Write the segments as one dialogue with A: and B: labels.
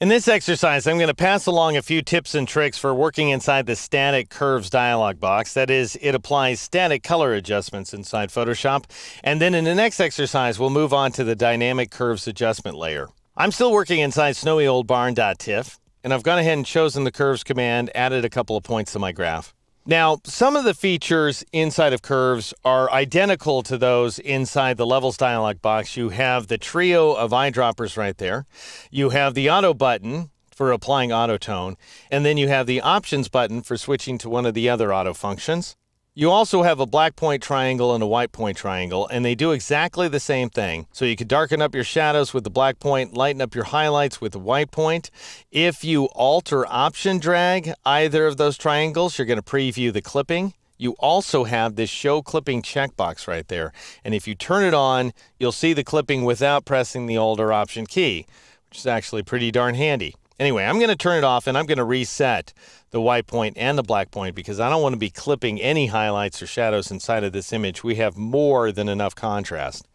A: In this exercise, I'm going to pass along a few tips and tricks for working inside the Static Curves dialog box. That is, it applies static color adjustments inside Photoshop. And then in the next exercise, we'll move on to the Dynamic Curves adjustment layer. I'm still working inside snowyoldbarn.tiff, and I've gone ahead and chosen the Curves command, added a couple of points to my graph. Now, some of the features inside of Curves are identical to those inside the Levels dialog box. You have the trio of eyedroppers right there. You have the Auto button for applying auto tone, and then you have the Options button for switching to one of the other auto functions. You also have a black point triangle and a white point triangle, and they do exactly the same thing. So you can darken up your shadows with the black point, lighten up your highlights with the white point. If you alt or option drag either of those triangles, you're going to preview the clipping. You also have this Show Clipping checkbox right there. And if you turn it on, you'll see the clipping without pressing the Alt or Option key, which is actually pretty darn handy. Anyway, I'm going to turn it off and I'm going to reset the white point and the black point because I don't want to be clipping any highlights or shadows inside of this image. We have more than enough contrast.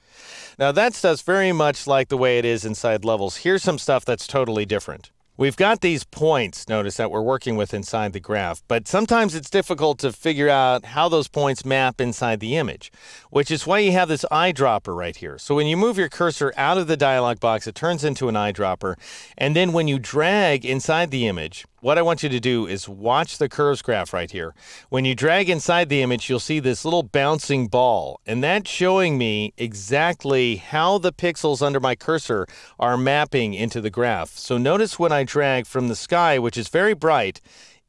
A: Now that stuff's very much like the way it is inside Levels. Here's some stuff that's totally different. We've got these points, notice, that we're working with inside the graph, but sometimes it's difficult to figure out how those points map inside the image, which is why you have this eyedropper right here. So when you move your cursor out of the dialog box, it turns into an eyedropper, and then when you drag inside the image, what I want you to do is watch the Curves graph right here. When you drag inside the image, you'll see this little bouncing ball, and that's showing me exactly how the pixels under my cursor are mapping into the graph. So notice when I drag from the sky, which is very bright,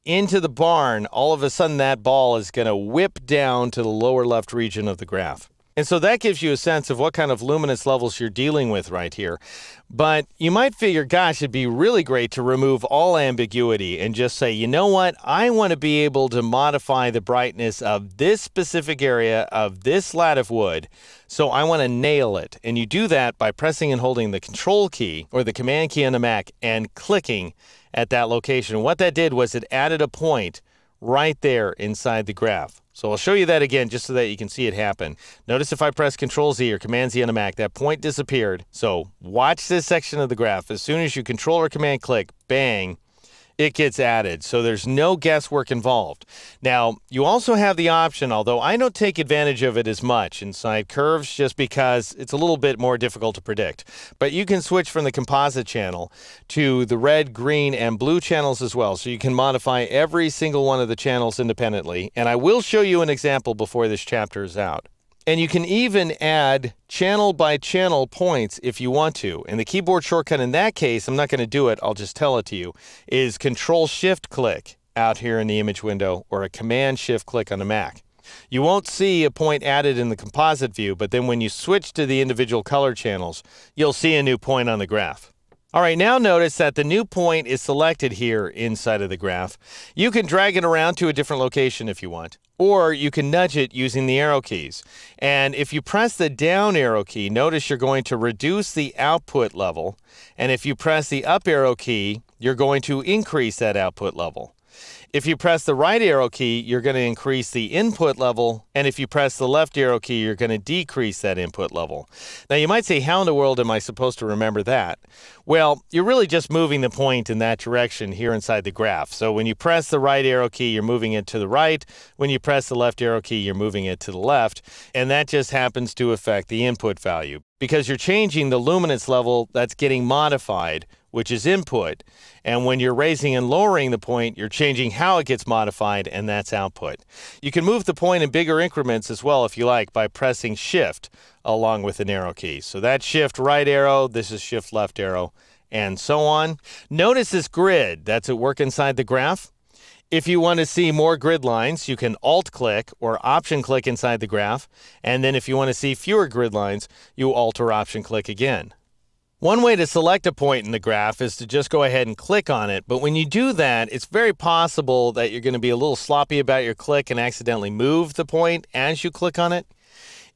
A: into the barn, all of a sudden that ball is going to whip down to the lower left region of the graph. And so that gives you a sense of what kind of luminance levels you're dealing with right here. But you might figure, gosh, it'd be really great to remove all ambiguity and just say, you know what, I want to be able to modify the brightness of this specific area of this slat of wood, so I want to nail it. And you do that by pressing and holding the Control key or the Command key on the Mac and clicking at that location. And what that did was it added a point right there inside the graph. So I'll show you that again just so that you can see it happen. Notice if I press Control-Z or Command-Z on a Mac, that point disappeared. So watch this section of the graph. As soon as you Control or Command-click, bang, it gets added. So there's no guesswork involved. Now, you also have the option, although I don't take advantage of it as much inside Curves just because it's a little bit more difficult to predict. But you can switch from the composite channel to the red, green, and blue channels as well. So you can modify every single one of the channels independently. And I will show you an example before this chapter is out. And you can even add channel by channel points if you want to. And the keyboard shortcut in that case, I'm not going to do it, I'll just tell it to you, is Control-Shift-Click out here in the image window or a Command-Shift-Click on the Mac. You won't see a point added in the composite view, but then when you switch to the individual color channels, you'll see a new point on the graph. All right, now notice that the new point is selected here inside of the graph. You can drag it around to a different location if you want, or you can nudge it using the arrow keys. And if you press the down arrow key, notice you're going to reduce the output level. And if you press the up arrow key, you're going to increase that output level. If you press the right arrow key, you're going to increase the input level, and if you press the left arrow key, you're going to decrease that input level. Now, you might say, how in the world am I supposed to remember that? Well, you're really just moving the point in that direction here inside the graph. So when you press the right arrow key, you're moving it to the right. When you press the left arrow key, you're moving it to the left, and that just happens to affect the input value because you're changing the luminance level that's getting modified, which is input. And when you're raising and lowering the point, you're changing how it gets modified, and that's output. You can move the point in bigger increments as well if you like by pressing Shift along with an arrow key. So that's Shift right arrow, this is Shift left arrow, and so on. Notice this grid that's at work inside the graph. If you want to see more grid lines, you can Alt-click or Option-click inside the graph. And then if you want to see fewer grid lines, you Alt or Option-click again. One way to select a point in the graph is to just go ahead and click on it. But when you do that, it's very possible that you're going to be a little sloppy about your click and accidentally move the point as you click on it.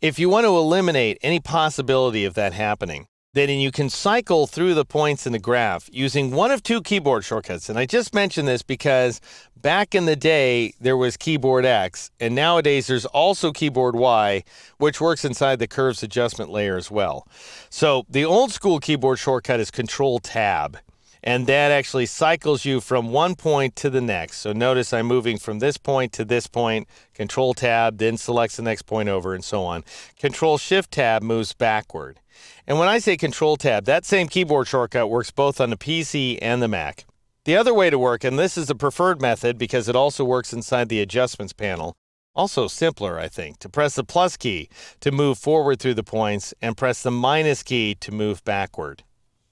A: If you want to eliminate any possibility of that happening, then you can cycle through the points in the graph using one of two keyboard shortcuts. And I just mentioned this because back in the day, there was keyboard X, and nowadays there's also keyboard Y, which works inside the Curves adjustment layer as well. So the old school keyboard shortcut is Control-Tab. and that actually cycles you from one point to the next. So notice I'm moving from this point to this point, Control Tab, then selects the next point over, and so on. Control Shift Tab moves backward. And when I say Control Tab, that same keyboard shortcut works both on the PC and the Mac. The other way to work, and this is the preferred method because it also works inside the Adjustments panel, also simpler, I think, to press the plus key to move forward through the points and press the minus key to move backward.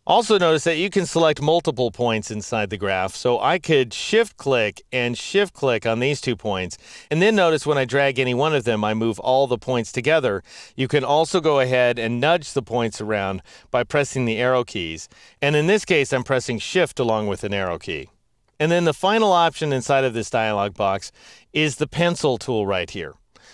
A: Also notice that you can select multiple points inside the graph, so I could shift-click and shift-click on these 2 points, and then notice when I drag any one of them, I move all the points together. You can also go ahead and nudge the points around by pressing the arrow keys, and in this case, I'm pressing Shift along with an arrow key. And then the final option inside of this dialog box is the pencil tool right here.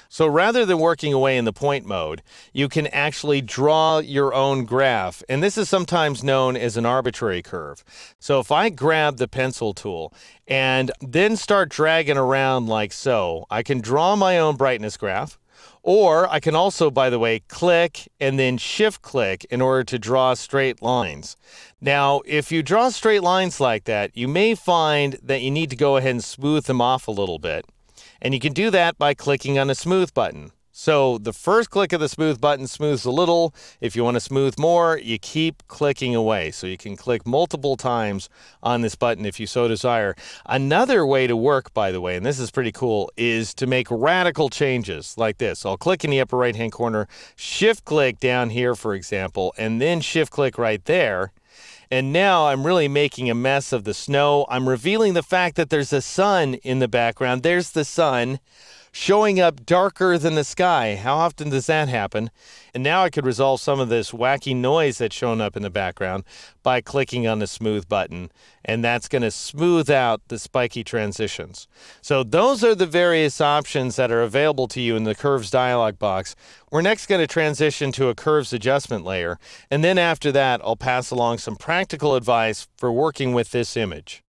A: So rather than working away in the point mode, you can actually draw your own graph, and this is sometimes known as an arbitrary curve. So if I grab the pencil tool and then start dragging around like so, I can draw my own brightness graph, or I can also, by the way, click and then shift-click in order to draw straight lines. Now, if you draw straight lines like that, you may find that you need to go ahead and smooth them off a little bit. And you can do that by clicking on the smooth button. So the first click of the smooth button smooths a little. If you want to smooth more, you keep clicking away. So you can click multiple times on this button if you so desire. Another way to work, by the way, and this is pretty cool, is to make radical changes like this. I'll click in the upper right-hand corner, shift-click down here, for example, and then shift-click right there. And now I'm really making a mess of the snow. I'm revealing the fact that there's a sun in the background. There's the sun showing up darker than the sky. How often does that happen? And now I could resolve some of this wacky noise that's shown up in the background by clicking on the smooth button. And that's going to smooth out the spiky transitions. So those are the various options that are available to you in the Curves dialog box. We're next going to transition to a Curves adjustment layer. And then after that, I'll pass along some practical advice for working with this image.